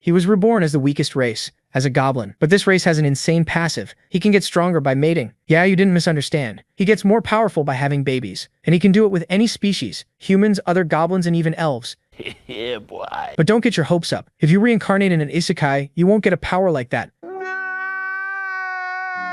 He was reborn as the weakest race, as a goblin. But this race has an insane passive. He can get stronger by mating. Yeah, you didn't misunderstand. He gets more powerful by having babies. And he can do it with any species. Humans, other goblins, and even elves. Yeah, boy. But don't get your hopes up. If you reincarnate in an isekai, you won't get a power like that.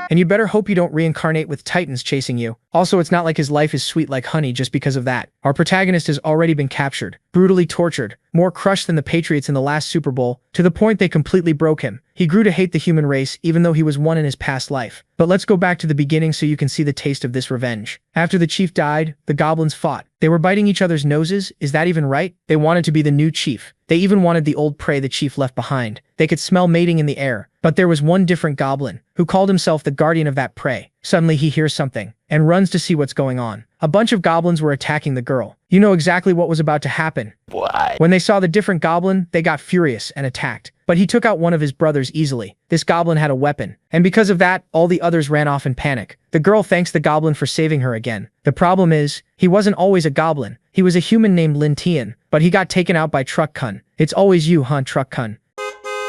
And you better hope you don't reincarnate with titans chasing you. Also, it's not like his life is sweet like honey just because of that. Our protagonist has already been captured, brutally tortured, more crushed than the Patriots in the last Super Bowl, to the point they completely broke him. He grew to hate the human race even though he was one in his past life. But let's go back to the beginning so you can see the taste of this revenge. After the chief died, the goblins fought. They were biting each other's noses, is that even right? They wanted to be the new chief. They even wanted the old prey the chief left behind. They could smell mating in the air. But there was one different goblin, who called himself the guardian of that prey. Suddenly he hears something, and runs to see what's going on. A bunch of goblins were attacking the girl. You know exactly what was about to happen. What? When they saw the different goblin, they got furious and attacked. But he took out one of his brothers easily. This goblin had a weapon. And because of that, all the others ran off in panic. The girl thanks the goblin for saving her again. The problem is, he wasn't always a goblin. He was a human named Lintian, but he got taken out by Truck Kun. It's always you, huh, Truck Kun?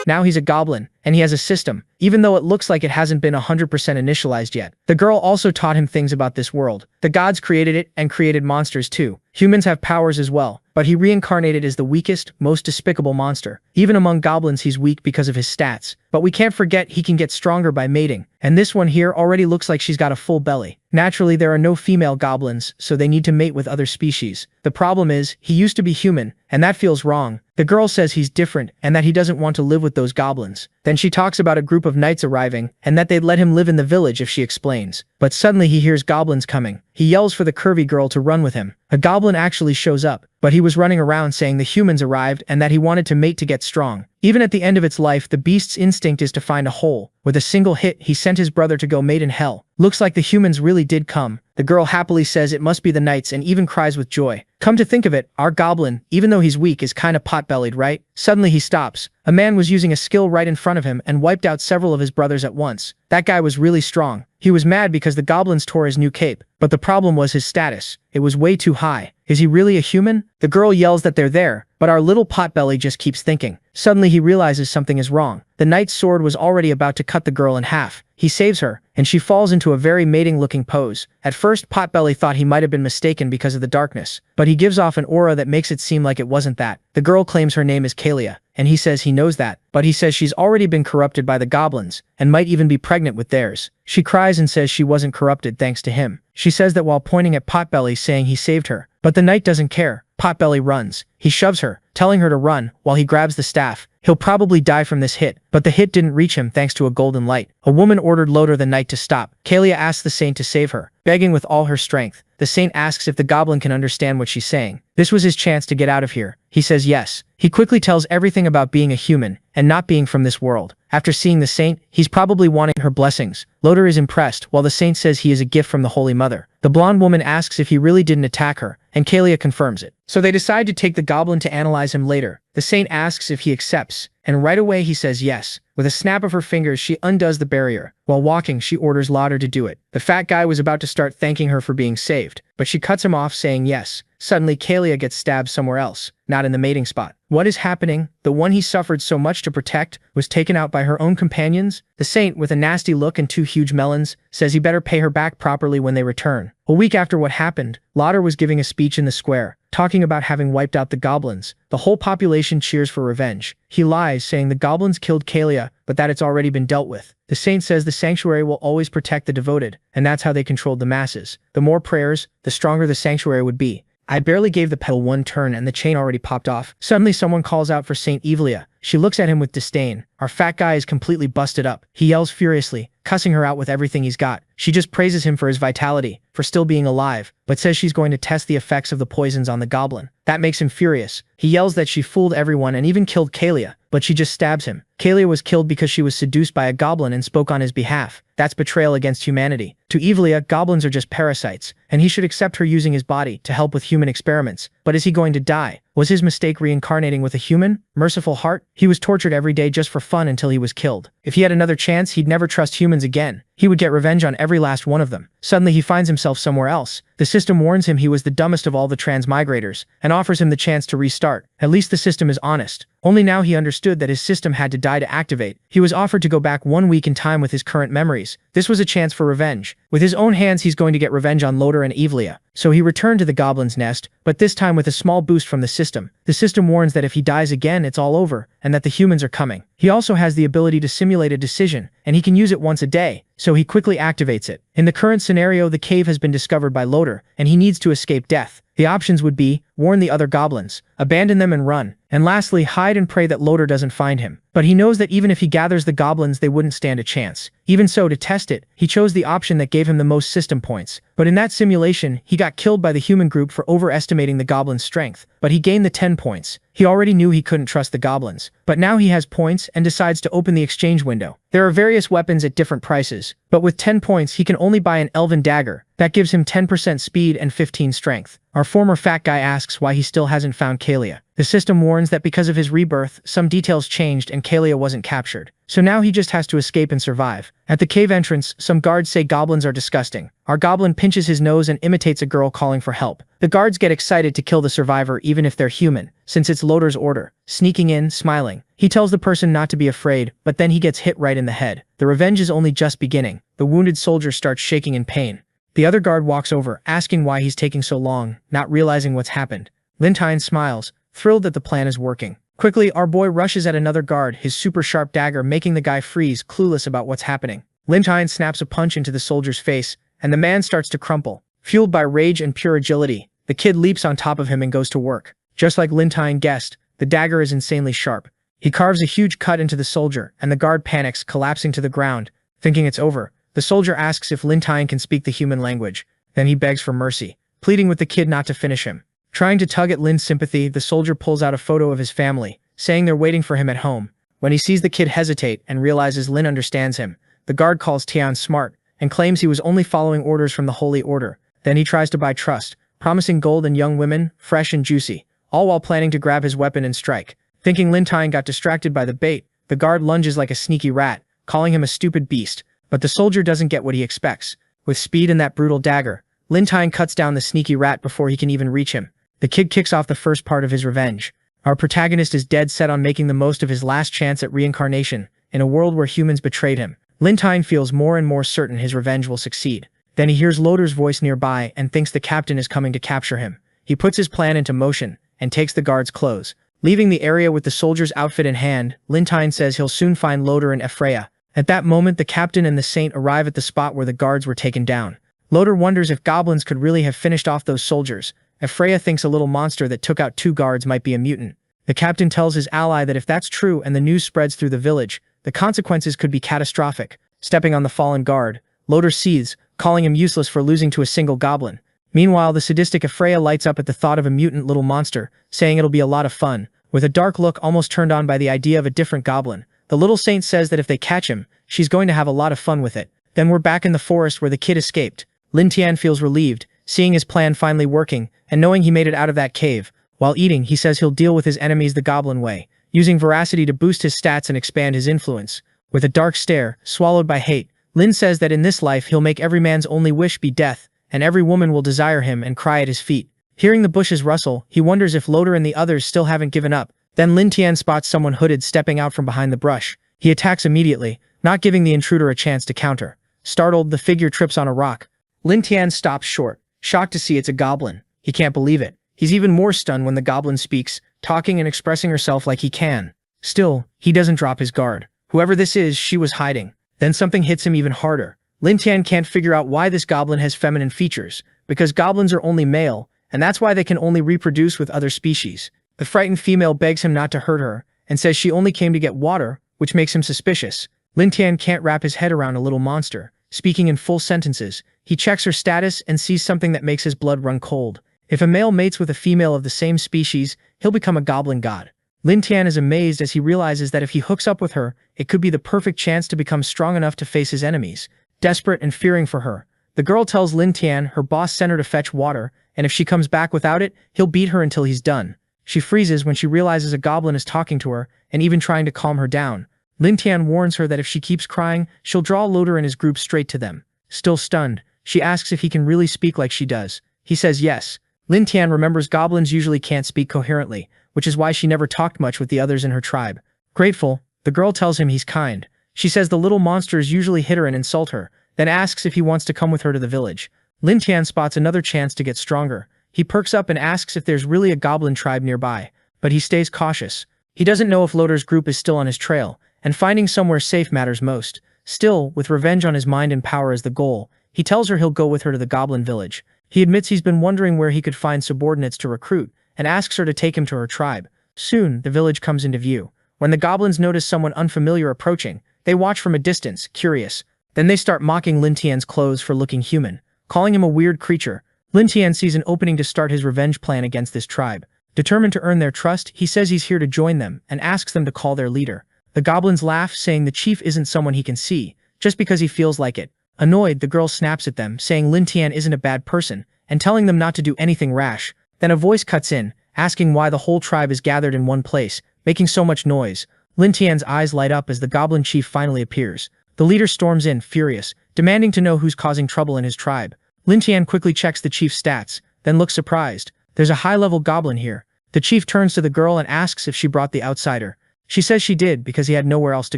Now he's a goblin, and he has a system, even though it looks like it hasn't been 100% initialized yet. The girl also taught him things about this world. The gods created it and created monsters too. Humans have powers as well, but he reincarnated as the weakest, most despicable monster. Even among goblins he's weak because of his stats. But we can't forget he can get stronger by mating. And this one here already looks like she's got a full belly. Naturally, there are no female goblins, so they need to mate with other species. The problem is, he used to be human, and that feels wrong. The girl says he's different, and that he doesn't want to live with those goblins. Then she talks about a group of knights arriving, and that they'd let him live in the village if she explains. But suddenly he hears goblins coming. He yells for the curvy girl to run with him. A goblin actually shows up, but he was running around saying the humans arrived and that he wanted to mate to get strong. Even at the end of its life, the beast's instinct is to find a hole. With a single hit, he sent his brother to go mate in hell. Looks like the humans really did come. The girl happily says it must be the knights and even cries with joy. Come to think of it, our goblin, even though he's weak, is kinda pot-bellied, right? Suddenly he stops. A man was using a skill right in front of him and wiped out several of his brothers at once. That guy was really strong. He was mad because the goblins tore his new cape. But the problem was his status. It was way too high. Is he really a human? The girl yells that they're there, but our little potbelly just keeps thinking. Suddenly he realizes something is wrong. The knight's sword was already about to cut the girl in half. He saves her, and she falls into a very mating-looking pose. At first, Potbelly thought he might have been mistaken because of the darkness, but he gives off an aura that makes it seem like it wasn't that. The girl claims her name is Kalia, and he says he knows that, but he says she's already been corrupted by the goblins, and might even be pregnant with theirs. She cries and says she wasn't corrupted thanks to him. She says that while pointing at Potbelly saying he saved her, but the knight doesn't care. Potbelly runs. He shoves her, telling her to run, while he grabs the staff. He'll probably die from this hit, but the hit didn't reach him thanks to a golden light. A woman ordered Loder the knight to stop. Kalia asks the saint to save her, begging with all her strength. The saint asks if the goblin can understand what she's saying. This was his chance to get out of here. He says yes. He quickly tells everything about being a human, and not being from this world. After seeing the saint, he's probably wanting her blessings. Loder is impressed, while the saint says he is a gift from the Holy Mother. The blonde woman asks if he really didn't attack her, and Kalia confirms it. So they decide to take the goblin to analyze him later. The saint asks if he accepts, and right away he says yes. With a snap of her fingers, she undoes the barrier. While walking, she orders Loder to do it. The fat guy was about to start thanking her for being saved, but she cuts him off saying yes. Suddenly, Kalia gets stabbed somewhere else, not in the mating spot. What is happening? The one he suffered so much to protect was taken out by her own companions? The saint, with a nasty look and 2 huge melons, says he better pay her back properly when they return. A week after what happened, Loder was giving a speech in the square, talking about having wiped out the goblins. The whole population cheers for revenge. He lies, saying the goblins killed Kalia, but that it's already been dealt with. The saint says the sanctuary will always protect the devoted, and that's how they controlled the masses. The more prayers, the stronger the sanctuary would be. I barely gave the pedal one turn and the chain already popped off. Suddenly someone calls out for Saint Evelia. She looks at him with disdain. Our fat guy is completely busted up. He yells furiously, cussing her out with everything he's got. She just praises him for his vitality, for still being alive, but says she's going to test the effects of the poisons on the goblin. That makes him furious. He yells that she fooled everyone and even killed Kalia, but she just stabs him. Kalia was killed because she was seduced by a goblin and spoke on his behalf. That's betrayal against humanity. To Evelia, goblins are just parasites, and he should accept her using his body to help with human experiments. But is he going to die? Was his mistake reincarnating with a human? Merciful heart? He was tortured every day just for fun until he was killed. If he had another chance, he'd never trust humans again. He would get revenge on every last one of them. Suddenly he finds himself somewhere else. The system warns him he was the dumbest of all the transmigrators, and offers him the chance to restart. At least the system is honest. Only now he understood that his system had to die to activate. He was offered to go back 1 week in time with his current memories. This was a chance for revenge. With his own hands he's going to get revenge on Loder and Evelia. So he returned to the goblin's nest, but this time with a small boost from the system. The system warns that if he dies again it's all over, and that the humans are coming. He also has the ability to simulate a decision, and he can use it once a day, so he quickly activates it. In the current scenario, the cave has been discovered by Loder, and he needs to escape death. The options would be, warn the other goblins, abandon them and run, and lastly hide and pray that Loder doesn't find him. But he knows that even if he gathers the goblins they wouldn't stand a chance. Even so, to test it, he chose the option that gave him the most system points. But in that simulation, he got killed by the human group for overestimating the goblin's strength, but he gained the 10 points. He already knew he couldn't trust the goblins, but now he has points and decides to open the exchange window. There are various weapons at different prices, but with 10 points he can only buy an elven dagger. That gives him 10% speed and 15 strength. Our former fat guy asks why he still hasn't found Kalia. The system warns that because of his rebirth, some details changed and Kalia wasn't captured. So now he just has to escape and survive. At the cave entrance, some guards say goblins are disgusting. Our goblin pinches his nose and imitates a girl calling for help. The guards get excited to kill the survivor even if they're human, since it's Loder's order. Sneaking in, smiling, he tells the person not to be afraid, but then he gets hit right in the head. The revenge is only just beginning. The wounded soldier starts shaking in pain. The other guard walks over, asking why he's taking so long, not realizing what's happened. Lintine smiles, thrilled that the plan is working. Quickly, our boy rushes at another guard, his super sharp dagger making the guy freeze, clueless about what's happening. Lintine snaps a punch into the soldier's face, and the man starts to crumple. Fueled by rage and pure agility, the kid leaps on top of him and goes to work. Just like Lintine guessed, the dagger is insanely sharp. He carves a huge cut into the soldier, and the guard panics, collapsing to the ground, thinking it's over. The soldier asks if Lintine can speak the human language. Then he begs for mercy, pleading with the kid not to finish him. Trying to tug at Lin's sympathy, the soldier pulls out a photo of his family, saying they're waiting for him at home. When he sees the kid hesitate and realizes Lin understands him, the guard calls Tian smart and claims he was only following orders from the Holy Order. Then he tries to buy trust, promising gold and young women, fresh and juicy, all while planning to grab his weapon and strike. Thinking Lintine got distracted by the bait, the guard lunges like a sneaky rat, calling him a stupid beast. But the soldier doesn't get what he expects. With speed and that brutal dagger, Lintine cuts down the sneaky rat before he can even reach him. The kid kicks off the first part of his revenge. Our protagonist is dead set on making the most of his last chance at reincarnation, in a world where humans betrayed him. Lintine feels more and more certain his revenge will succeed. Then he hears Loder's voice nearby and thinks the captain is coming to capture him. He puts his plan into motion, and takes the guard's clothes. Leaving the area with the soldier's outfit in hand, Lintine says he'll soon find Loder and Ephraia. At that moment, the captain and the saint arrive at the spot where the guards were taken down. Loder wonders if goblins could really have finished off those soldiers. Ephraia thinks a little monster that took out 2 guards might be a mutant. The captain tells his ally that if that's true and the news spreads through the village, the consequences could be catastrophic. Stepping on the fallen guard, Loder seethes, calling him useless for losing to a single goblin. Meanwhile, the sadistic Ephraia lights up at the thought of a mutant little monster, saying it'll be a lot of fun. With a dark look, almost turned on by the idea of a different goblin, the little saint says that if they catch him, she's going to have a lot of fun with it. Then we're back in the forest where the kid escaped. Lin Tian feels relieved, seeing his plan finally working, and knowing he made it out of that cave. While eating, he says he'll deal with his enemies the goblin way, using veracity to boost his stats and expand his influence. With a dark stare, swallowed by hate, Lin says that in this life he'll make every man's only wish be death, and every woman will desire him and cry at his feet. Hearing the bushes rustle, he wonders if Loder and the others still haven't given up. Then Lin Tian spots someone hooded stepping out from behind the brush. He attacks immediately, not giving the intruder a chance to counter. Startled, the figure trips on a rock. Lin Tian stops short, shocked to see it's a goblin. He can't believe it. He's even more stunned when the goblin speaks, talking and expressing herself like he can. Still, he doesn't drop his guard. Whoever this is, she was hiding. Then something hits him even harder. Lin Tian can't figure out why this goblin has feminine features, because goblins are only male, and that's why they can only reproduce with other species. The frightened female begs him not to hurt her, and says she only came to get water, which makes him suspicious. Lin Tian can't wrap his head around a little monster. Speaking in full sentences, he checks her status and sees something that makes his blood run cold. If a male mates with a female of the same species, he'll become a goblin god. Lin Tian is amazed as he realizes that if he hooks up with her, it could be the perfect chance to become strong enough to face his enemies. Desperate and fearing for her, the girl tells Lin Tian her boss sent her to fetch water, and if she comes back without it, he'll beat her until he's done. She freezes when she realizes a goblin is talking to her and even trying to calm her down. Lin Tian warns her that if she keeps crying, she'll draw Loader and his group straight to them. Still stunned, she asks if he can really speak like she does. He says yes. Lin Tian remembers goblins usually can't speak coherently, which is why she never talked much with the others in her tribe. Grateful, the girl tells him he's kind. She says the little monsters usually hit her and insult her, then asks if he wants to come with her to the village. Lin Tian spots another chance to get stronger. He perks up and asks if there's really a goblin tribe nearby, but he stays cautious. He doesn't know if Loader's group is still on his trail, and finding somewhere safe matters most. Still, with revenge on his mind and power as the goal, he tells her he'll go with her to the goblin village. He admits he's been wondering where he could find subordinates to recruit, and asks her to take him to her tribe. Soon, the village comes into view. When the goblins notice someone unfamiliar approaching, they watch from a distance, curious. Then they start mocking Lin Tian's clothes for looking human, calling him a weird creature. Lin Tian sees an opening to start his revenge plan against this tribe. Determined to earn their trust, he says he's here to join them, and asks them to call their leader. The goblins laugh, saying the chief isn't someone he can see, just because he feels like it. Annoyed, the girl snaps at them, saying Lin Tian isn't a bad person, and telling them not to do anything rash. Then a voice cuts in, asking why the whole tribe is gathered in one place, making so much noise. Lin Tian's eyes light up as the goblin chief finally appears. The leader storms in, furious, demanding to know who's causing trouble in his tribe. Lin Tian quickly checks the chief's stats, then looks surprised. There's a high-level goblin here. The chief turns to the girl and asks if she brought the outsider. She says she did because he had nowhere else to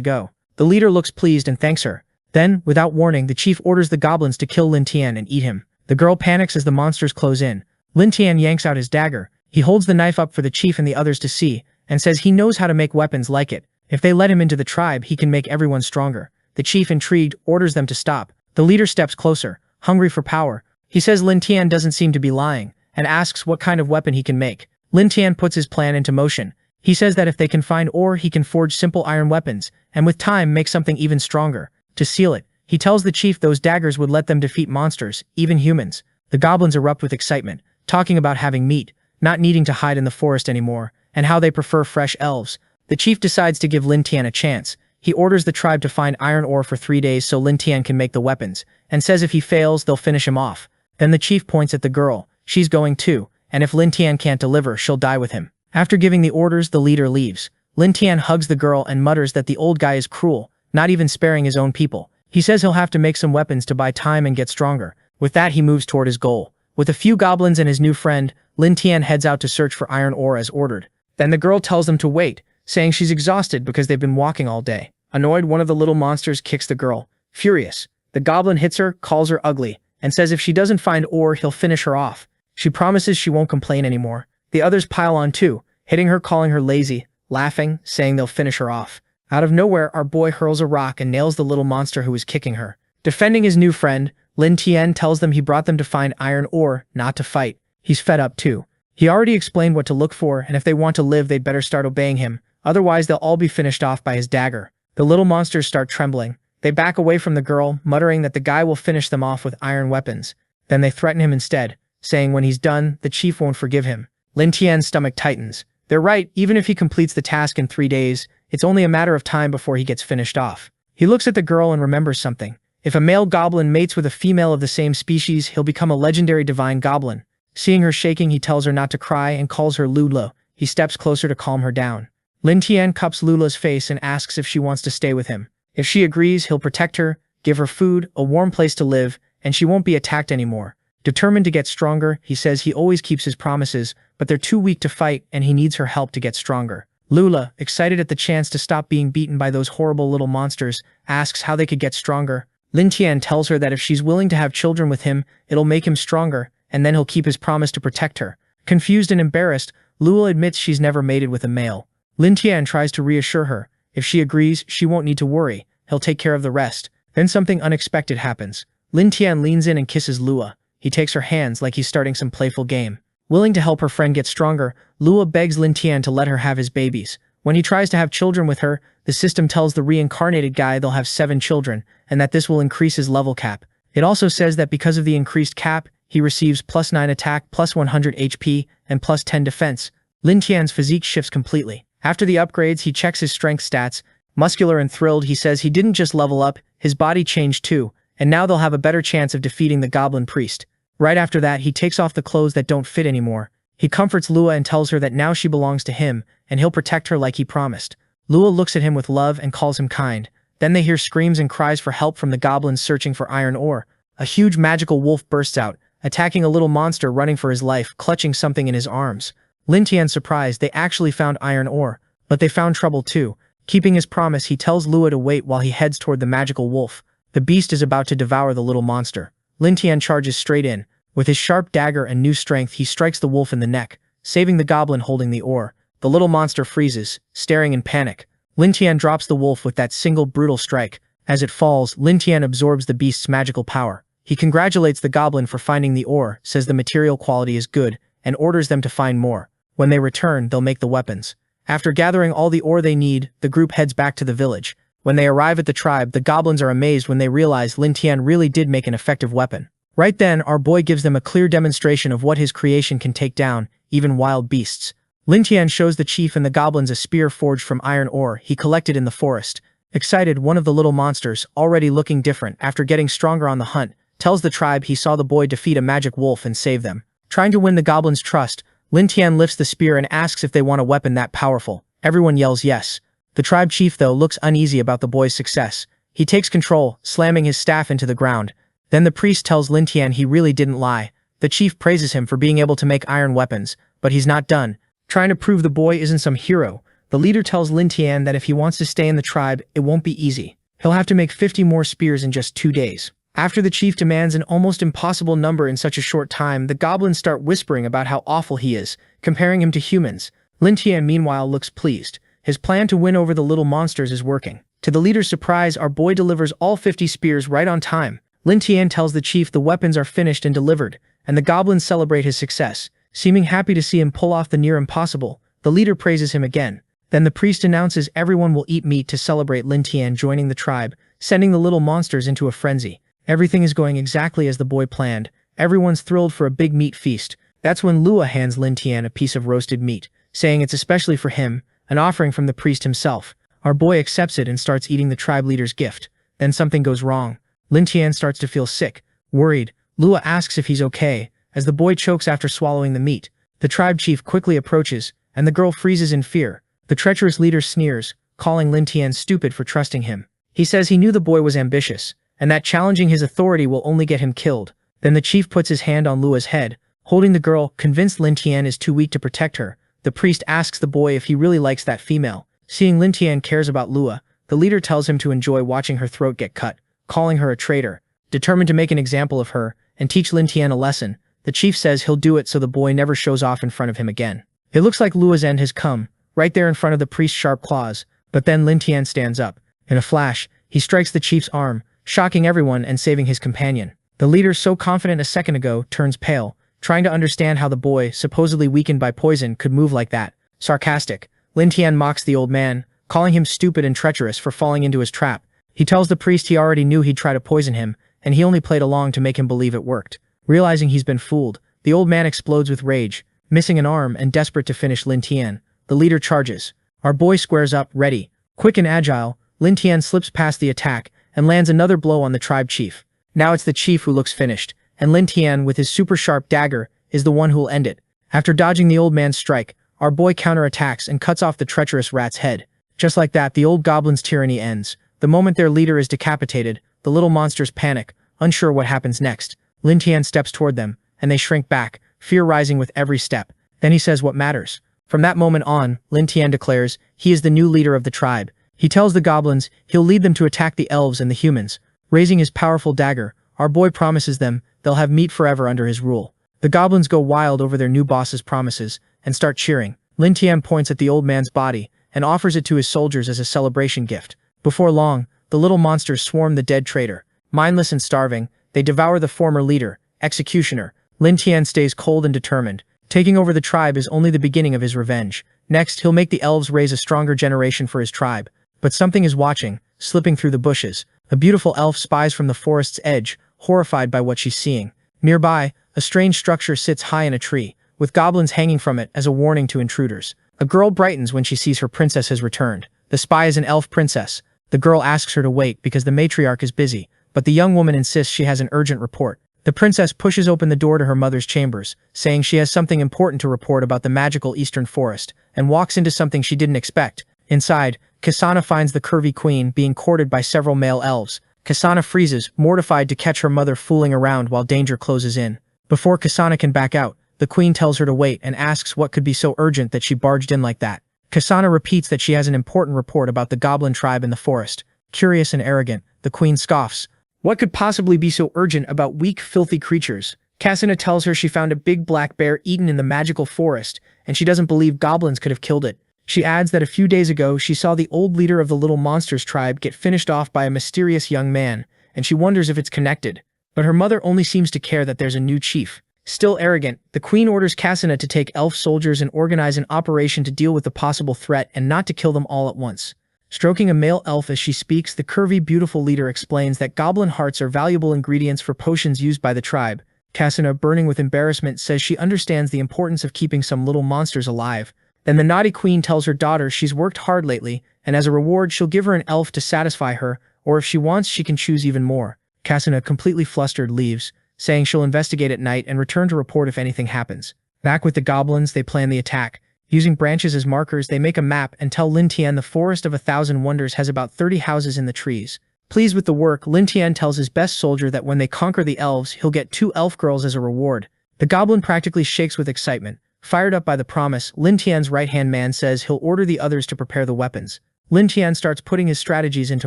go. The leader looks pleased and thanks her. Then, without warning, the chief orders the goblins to kill Lin Tian and eat him. The girl panics as the monsters close in. Lin Tian yanks out his dagger. He holds the knife up for the chief and the others to see, and says he knows how to make weapons like it. If they let him into the tribe, he can make everyone stronger. The chief, intrigued, orders them to stop. The leader steps closer, hungry for power. He says Lin Tian doesn't seem to be lying, and asks what kind of weapon he can make. Lin Tian puts his plan into motion. He says that if they can find ore, he can forge simple iron weapons, and with time make something even stronger. To seal it, he tells the chief those daggers would let them defeat monsters, even humans. The goblins erupt with excitement, talking about having meat, not needing to hide in the forest anymore, and how they prefer fresh elves. The chief decides to give Lin Tian a chance. He orders the tribe to find iron ore for 3 days so Lin Tian can make the weapons, and says if he fails, they'll finish him off. Then the chief points at the girl. She's going too, and if Lin Tian can't deliver, she'll die with him. After giving the orders, the leader leaves. Lin Tian hugs the girl and mutters that the old guy is cruel, not even sparing his own people. He says he'll have to make some weapons to buy time and get stronger. With that, he moves toward his goal. With a few goblins and his new friend, Lin Tian heads out to search for iron ore as ordered. Then the girl tells them to wait, saying she's exhausted because they've been walking all day. Annoyed, one of the little monsters kicks the girl. Furious, the goblin hits her, calls her ugly, and says if she doesn't find ore, he'll finish her off. She promises she won't complain anymore. The others pile on too, hitting her, calling her lazy, laughing, saying they'll finish her off. Out of nowhere, our boy hurls a rock and nails the little monster who is kicking her. Defending his new friend, Lin Tian tells them he brought them to find iron ore, not to fight. He's fed up too. He already explained what to look for, and if they want to live, they'd better start obeying him. Otherwise, they'll all be finished off by his dagger. The little monsters start trembling. They back away from the girl, muttering that the guy will finish them off with iron weapons. Then they threaten him instead, saying when he's done, the chief won't forgive him. Lin Tian's stomach tightens. They're right, even if he completes the task in 3 days, it's only a matter of time before he gets finished off. He looks at the girl and remembers something. If a male goblin mates with a female of the same species, he'll become a legendary divine goblin. Seeing her shaking, he tells her not to cry and calls her Lula. He steps closer to calm her down. Lin Tian cups Lula's face and asks if she wants to stay with him. If she agrees, he'll protect her, give her food, a warm place to live, and she won't be attacked anymore. Determined to get stronger, he says he always keeps his promises, but they're too weak to fight and he needs her help to get stronger. Lula, excited at the chance to stop being beaten by those horrible little monsters, asks how they could get stronger. Lin Tian tells her that if she's willing to have children with him, it'll make him stronger, and then he'll keep his promise to protect her. Confused and embarrassed, Lula admits she's never mated with a male. Lin Tian tries to reassure her. If she agrees, she won't need to worry. He'll take care of the rest. Then something unexpected happens. Lin Tian leans in and kisses Lua. He takes her hands like he's starting some playful game. Willing to help her friend get stronger, Lua begs Lin Tian to let her have his babies. When he tries to have children with her, the system tells the reincarnated guy they'll have 7 children, and that this will increase his level cap. It also says that because of the increased cap, he receives +9 attack, +100 HP, and +10 defense. Lin Tian's physique shifts completely. After the upgrades, he checks his strength stats. Muscular and thrilled, he says he didn't just level up, his body changed too, and now they'll have a better chance of defeating the goblin priest. Right after that, he takes off the clothes that don't fit anymore. He comforts Lua and tells her that now she belongs to him, and he'll protect her like he promised. Lua looks at him with love and calls him kind. Then they hear screams and cries for help from the goblins searching for iron ore. A huge magical wolf bursts out, attacking a little monster running for his life, clutching something in his arms. Lin Tian's surprised they actually found iron ore, but they found trouble too. Keeping his promise, he tells Lua to wait while he heads toward the magical wolf. The beast is about to devour the little monster. Lin Tian charges straight in. With his sharp dagger and new strength, he strikes the wolf in the neck, saving the goblin holding the ore. The little monster freezes, staring in panic. Lin Tian drops the wolf with that single brutal strike. As it falls, Lin Tian absorbs the beast's magical power. He congratulates the goblin for finding the ore, says the material quality is good, and orders them to find more. When they return, they'll make the weapons. After gathering all the ore they need, the group heads back to the village. When they arrive at the tribe, the goblins are amazed when they realize Lin Tian really did make an effective weapon. Right then, our boy gives them a clear demonstration of what his creation can take down, even wild beasts. Lin Tian shows the chief and the goblins a spear forged from iron ore he collected in the forest. Excited, one of the little monsters, already looking different after getting stronger on the hunt, tells the tribe he saw the boy defeat a magic wolf and save them. Trying to win the goblins' trust, Lin Tian lifts the spear and asks if they want a weapon that powerful. Everyone yells yes. The tribe chief, though, looks uneasy about the boy's success. He takes control, slamming his staff into the ground. Then the priest tells Lin Tian he really didn't lie. The chief praises him for being able to make iron weapons, but he's not done. Trying to prove the boy isn't some hero, the leader tells Lin Tian that if he wants to stay in the tribe, it won't be easy. He'll have to make 50 more spears in just 2 days. After the chief demands an almost impossible number in such a short time, the goblins start whispering about how awful he is, comparing him to humans. Lin Tian, meanwhile, looks pleased. His plan to win over the little monsters is working. To the leader's surprise, our boy delivers all 50 spears right on time. Lin Tian tells the chief the weapons are finished and delivered, and the goblins celebrate his success. Seeming happy to see him pull off the near impossible, the leader praises him again. Then the priest announces everyone will eat meat to celebrate Lin Tian joining the tribe, sending the little monsters into a frenzy. Everything is going exactly as the boy planned. Everyone's thrilled for a big meat feast. That's when Lua hands Lin Tian a piece of roasted meat, saying it's especially for him, an offering from the priest himself. Our boy accepts it and starts eating the tribe leader's gift. Then something goes wrong. Lin Tian starts to feel sick. Worried, Lua asks if he's okay, as the boy chokes after swallowing the meat. The tribe chief quickly approaches, and the girl freezes in fear. The treacherous leader sneers, calling Lin Tian stupid for trusting him. He says he knew the boy was ambitious, and that challenging his authority will only get him killed. Then the chief puts his hand on Lua's head, holding the girl, convinced Lin Tian is too weak to protect her. The priest asks the boy if he really likes that female. Seeing Lin Tian cares about Lua, the leader tells him to enjoy watching her throat get cut, calling her a traitor. Determined to make an example of her and teach Lin Tian a lesson, the chief says he'll do it so the boy never shows off in front of him again. It looks like Lua's end has come, right there in front of the priest's sharp claws, but then Lin Tian stands up. In a flash, he strikes the chief's arm, shocking everyone and saving his companion. The leader, so confident a second ago, turns pale, trying to understand how the boy, supposedly weakened by poison, could move like that. Sarcastic, Lin Tian mocks the old man, calling him stupid and treacherous for falling into his trap. He tells the priest he already knew he'd try to poison him, and he only played along to make him believe it worked. Realizing he's been fooled, the old man explodes with rage, missing an arm and desperate to finish Lin Tian. The leader charges. Our boy squares up, ready. Quick and agile, Lin Tian slips past the attack and lands another blow on the tribe chief. Now it's the chief who looks finished, and Lin Tian, with his super sharp dagger, is the one who'll end it. After dodging the old man's strike, our boy counterattacks and cuts off the treacherous rat's head. Just like that, the old goblin's tyranny ends. The moment their leader is decapitated, the little monsters panic, unsure what happens next. Lin Tian steps toward them, and they shrink back, fear rising with every step. Then he says what matters. From that moment on, Lin Tian declares he is the new leader of the tribe. He tells the goblins he'll lead them to attack the elves and the humans. Raising his powerful dagger, our boy promises them they'll have meat forever under his rule. The goblins go wild over their new boss's promises and start cheering. Lin Tian points at the old man's body and offers it to his soldiers as a celebration gift. Before long, the little monsters swarm the dead traitor. Mindless and starving, they devour the former leader, executioner. Lin Tian stays cold and determined. Taking over the tribe is only the beginning of his revenge. Next, he'll make the elves raise a stronger generation for his tribe. But something is watching, slipping through the bushes. A beautiful elf spies from the forest's edge, horrified by what she's seeing. Nearby, a strange structure sits high in a tree, with goblins hanging from it as a warning to intruders. A girl brightens when she sees her princess has returned. The spy is an elf princess. The girl asks her to wait because the matriarch is busy, but the young woman insists she has an urgent report. The princess pushes open the door to her mother's chambers, saying she has something important to report about the magical eastern forest, and walks into something she didn't expect. Inside, Kasana finds the curvy queen being courted by several male elves. Kasana freezes, mortified to catch her mother fooling around while danger closes in. Before Kasana can back out, the queen tells her to wait and asks what could be so urgent that she barged in like that. Kasana repeats that she has an important report about the goblin tribe in the forest. Curious and arrogant, the queen scoffs. What could possibly be so urgent about weak, filthy creatures? Kasana tells her she found a big black bear eaten in the magical forest, and she doesn't believe goblins could have killed it. She adds that a few days ago she saw the old leader of the Little Monsters tribe get finished off by a mysterious young man, and she wonders if it's connected. But her mother only seems to care that there's a new chief. Still arrogant, the queen orders Kasana to take elf soldiers and organize an operation to deal with the possible threat and not to kill them all at once. Stroking a male elf as she speaks, the curvy, beautiful leader explains that goblin hearts are valuable ingredients for potions used by the tribe. Kasana, burning with embarrassment, says she understands the importance of keeping some little monsters alive. Then the naughty queen tells her daughter she's worked hard lately, and as a reward she'll give her an elf to satisfy her, or if she wants she can choose even more. Kasana, completely flustered, leaves, saying she'll investigate at night and return to report if anything happens. Back with the goblins, they plan the attack. Using branches as markers, they make a map and tell Lin Tian the Forest of 1,000 Wonders has about 30 houses in the trees. Pleased with the work, Lin Tian tells his best soldier that when they conquer the elves, he'll get 2 elf girls as a reward. The goblin practically shakes with excitement. Fired up by the promise, Lin Tian's right-hand man says he'll order the others to prepare the weapons. Lin Tian starts putting his strategies into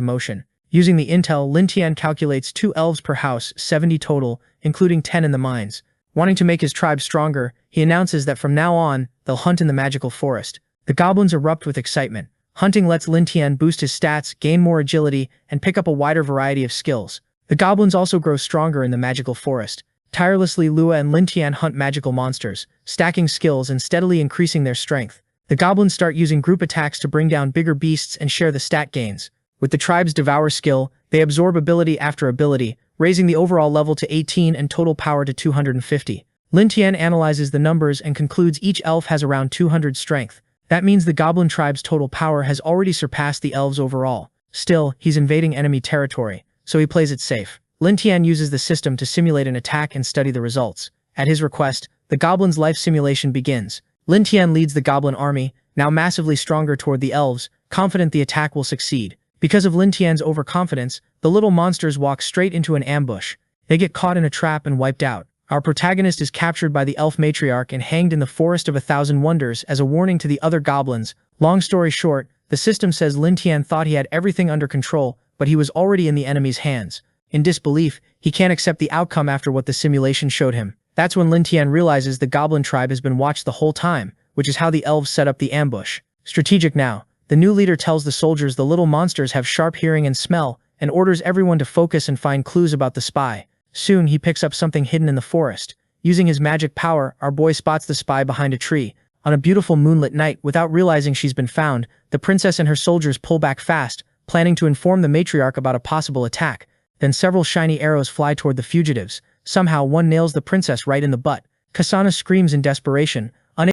motion. Using the intel, Lin Tian calculates 2 elves per house, 70 total, including 10 in the mines. Wanting to make his tribe stronger, he announces that from now on, they'll hunt in the magical forest. The goblins erupt with excitement. Hunting lets Lin Tian boost his stats, gain more agility, and pick up a wider variety of skills. The goblins also grow stronger in the magical forest. Tirelessly, Lua and Lin Tian hunt magical monsters, stacking skills and steadily increasing their strength. The goblins start using group attacks to bring down bigger beasts and share the stat gains. With the tribe's Devour skill, they absorb ability after ability, raising the overall level to 18 and total power to 250. Lin Tian analyzes the numbers and concludes each elf has around 200 strength. That means the goblin tribe's total power has already surpassed the elves overall. Still, he's invading enemy territory, so he plays it safe. Lin Tian uses the system to simulate an attack and study the results. At his request, the goblin's life simulation begins. Lin Tian leads the goblin army, now massively stronger toward the elves, confident the attack will succeed. Because of Lin Tian's overconfidence, the little monsters walk straight into an ambush. They get caught in a trap and wiped out. Our protagonist is captured by the elf matriarch and hanged in the Forest of 1,000 Wonders as a warning to the other goblins. Long story short, the system says Lin Tian thought he had everything under control, but he was already in the enemy's hands. In disbelief, he can't accept the outcome after what the simulation showed him. That's when Lin Tian realizes the goblin tribe has been watched the whole time, which is how the elves set up the ambush. Strategic now. The new leader tells the soldiers the little monsters have sharp hearing and smell, and orders everyone to focus and find clues about the spy. Soon, he picks up something hidden in the forest. Using his magic power, our boy spots the spy behind a tree. On a beautiful moonlit night, without realizing she's been found, the princess and her soldiers pull back fast, planning to inform the matriarch about a possible attack. Then several shiny arrows fly toward the fugitives. Somehow, one nails the princess right in the butt. Kasana screams in desperation,